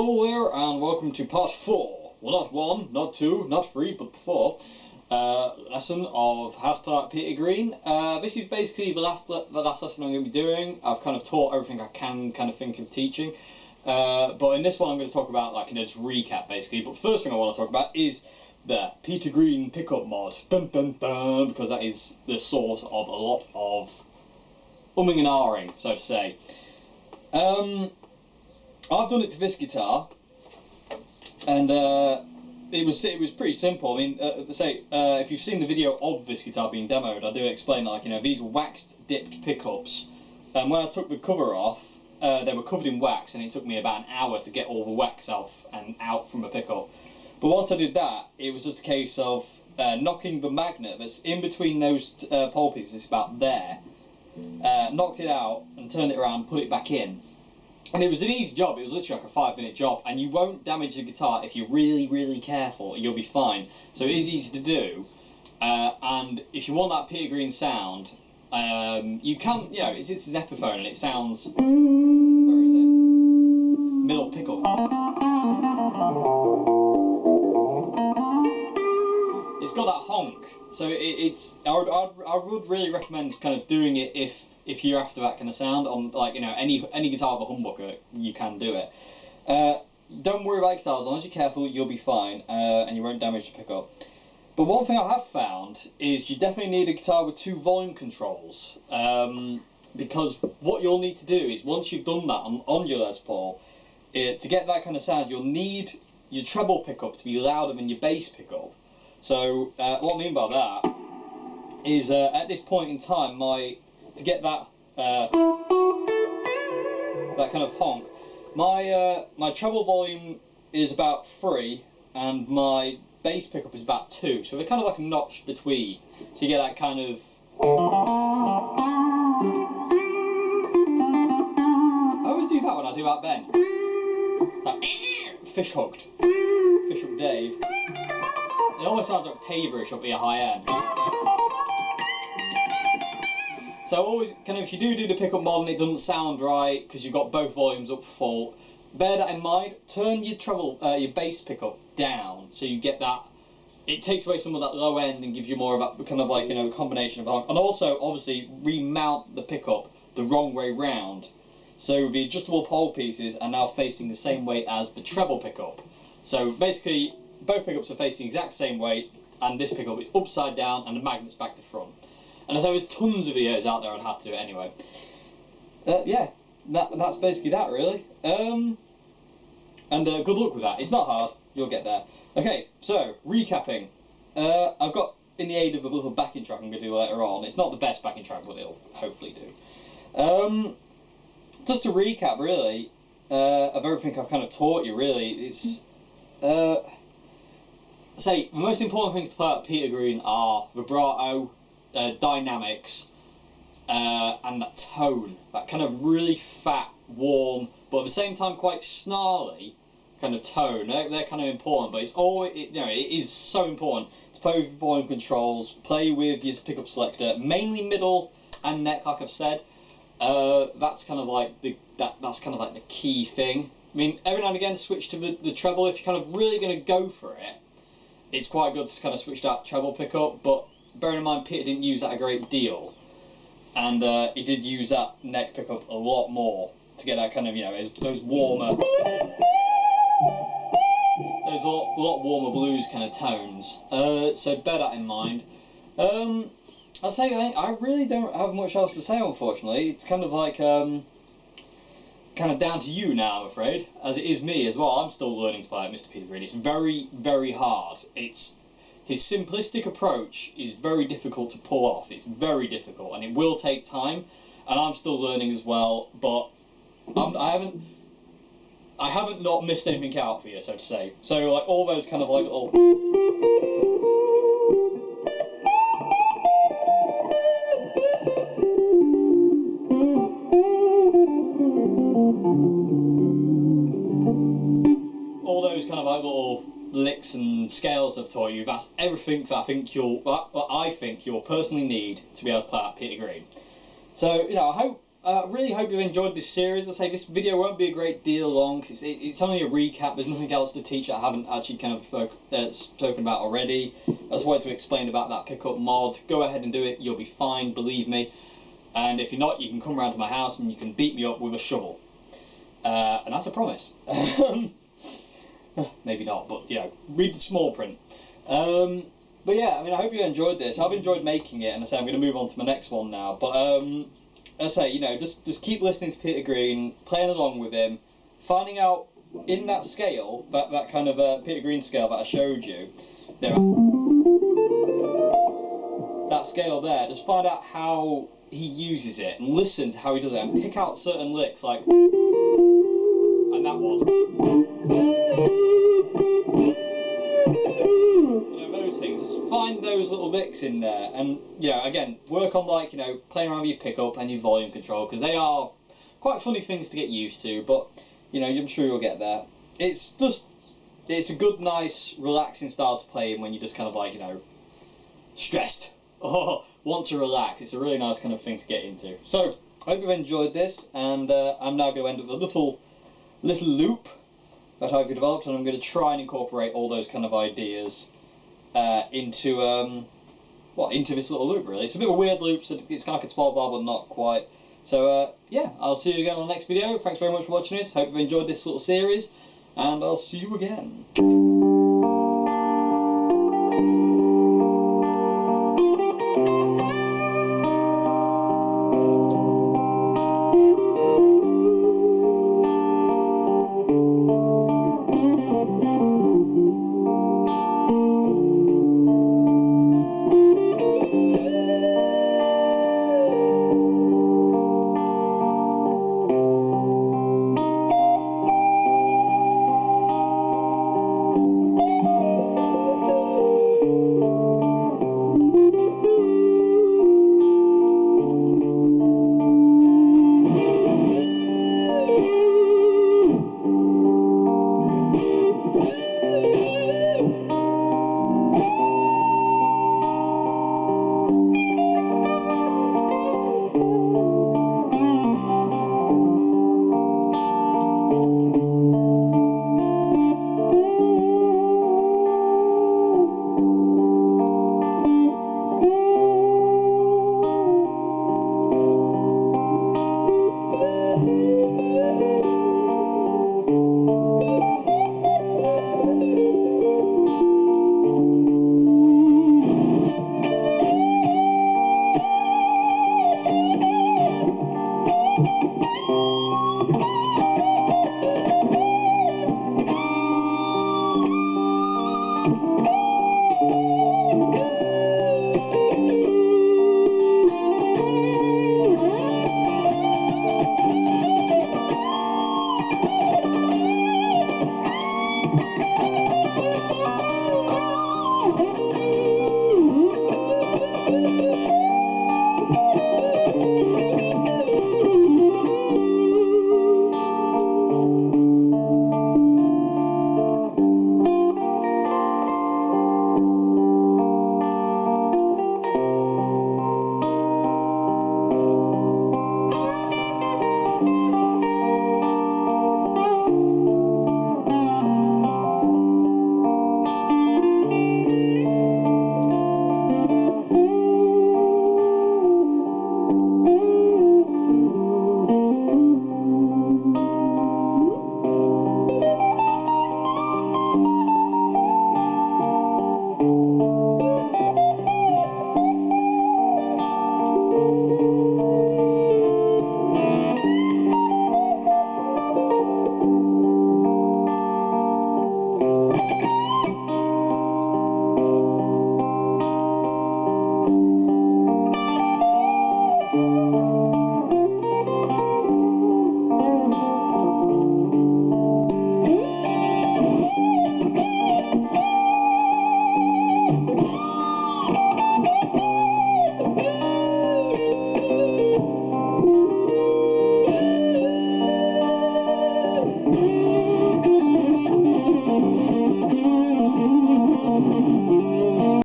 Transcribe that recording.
Hello there, and welcome to part 4. Well, not 1, not 2, not 3, but 4. Lesson of how to play like Peter Green. This is basically the last lesson I'm going to be doing. I've kind of taught everything I can kind of think of teaching. But in this one I'm going to talk about, like, just recap basically. But first thing I want to talk about is the Peter Green pickup mod. Dun dun dun, because that is the source of a lot of umming and ahhing, so to say. I've done it to this guitar, and it was pretty simple. I mean, if you've seen the video of this guitar being demoed, I do explain, like, these were waxed dipped pickups, and when I took the cover off, they were covered in wax, and it took me about an hour to get all the wax off and out from the pickup. But once I did that, it was just a case of knocking the magnet that's in between those pole pieces, it's about there, knocked it out and turned it around, put it back in. And it was an easy job. It was literally like a 5-minute job, and you won't damage the guitar if you're really, really careful. You'll be fine. So it is easy to do, and if you want that Peter Green sound, you can, it's an Epiphone, and it sounds, where is it? Middle pickup. It's got that honk, so I would really recommend kind of doing it if you're after that kind of sound on, like, any guitar with a humbucker, you can do it. Don't worry about guitar, as long as you're careful, you'll be fine, and you won't damage the pickup. But one thing I have found is you definitely need a guitar with 2 volume controls, because what you'll need to do is, once you've done that on your Les Paul, to get that kind of sound, you'll need your treble pickup to be louder than your bass pickup. So what I mean by that is, at this point in time, to get that that kind of honk, my treble volume is about 3, and my bass pickup is about 2. So they're kind of like a notch between. So you get that kind of. I always do that when I do that bend. Like, fish hooked Dave. It almost sounds Octaverish up at your high end. So always, kind of, if you do the pickup mod and it doesn't sound right because you've got both volumes up full, bear that in mind. Turn your your bass pickup down so you get that. It takes away some of that low end and gives you more of that kind of, like, a combination of honk. And also, obviously, remount the pickup the wrong way round. So the adjustable pole pieces are now facing the same way as the treble pickup. So basically, both pickups are facing the exact same way, and this pickup is upside down and the magnet's back to front. And so there's tons of videos out there on how to do it anyway. Yeah, that's basically that, really. And good luck with that. It's not hard, you'll get there. Okay, so, recapping. I've got, in the aid of a little backing track I'm going to do later on. It's not the best backing track, but it'll hopefully do. Just to recap, really, of everything I've kind of taught you, really, it's... the most important things to play at Peter Green are vibrato, dynamics, and that tone, that kind of really fat, warm, but at the same time quite snarly kind of tone. They're kind of important, but it's always, it is so important to play with volume controls, play with your pickup selector, mainly middle and neck, like I've said. That's kind of like the key thing. I mean, every now and again switch to the treble if you're kind of really going to go for it. It's quite good to kind of switch that treble pickup, but bearing in mind Peter didn't use that a great deal, and he did use that neck pickup a lot more to get that kind of, those warmer, those a lot warmer blues kind of tones. So bear that in mind. I'll say, I really don't have much else to say, unfortunately. It's kind of like, kind of down to you now, I'm afraid, as it is me as well. I'm still learning to play like Mr. Peter Green. It's very, very hard. His simplistic approach is very difficult to pull off. It's very difficult, and it will take time, and I'm still learning as well, but I haven't not missed anything out for you, so to say. So, like, all those kind of, like, little... all those kind of, like, little licks and scales I've taught you, that's everything that I think you'll personally need to be able to play at Peter Green. So, I hope really hope you've enjoyed this series. I say this video won't be a great deal long, 'cause it's only a recap. There's nothing else to teach that I haven't actually kind of spoken about already. I just wanted to explain about that pickup mod. Go ahead and do it. You'll be fine, believe me. And if you're not, you can come around to my house and you can beat me up with a shovel. And that's a promise. Maybe not, but you know, read the small print. But yeah, I mean, I hope you enjoyed this. I've enjoyed making it, and I say I'm going to move on to my next one now. But I say, you know, just keep listening to Peter Green, playing along with him, finding out in that scale, that kind of Peter Green scale that I showed you. That scale there, just find out how he uses it and listen to how he does it and pick out certain licks like, and that one. You know, those things. Find those little licks in there, and you know, again, work on like, you know, playing around with your pickup and your volume control, because they are quite funny things to get used to, but you know, I'm sure you'll get there. It's a good, nice, relaxing style to play in when you're just kind of like, you know, stressed or want to relax. It's a really nice kind of thing to get into. So, I hope you've enjoyed this, and I'm now going to end up with a little loop that I've developed, and I'm going to try and incorporate all those kind of ideas into this little loop, really. It's a bit of a weird loop, so it's kind of like a 12 bar, but not quite. So, yeah, I'll see you again on the next video. Thanks very much for watching this. Hope you've enjoyed this little series, and I'll see you again.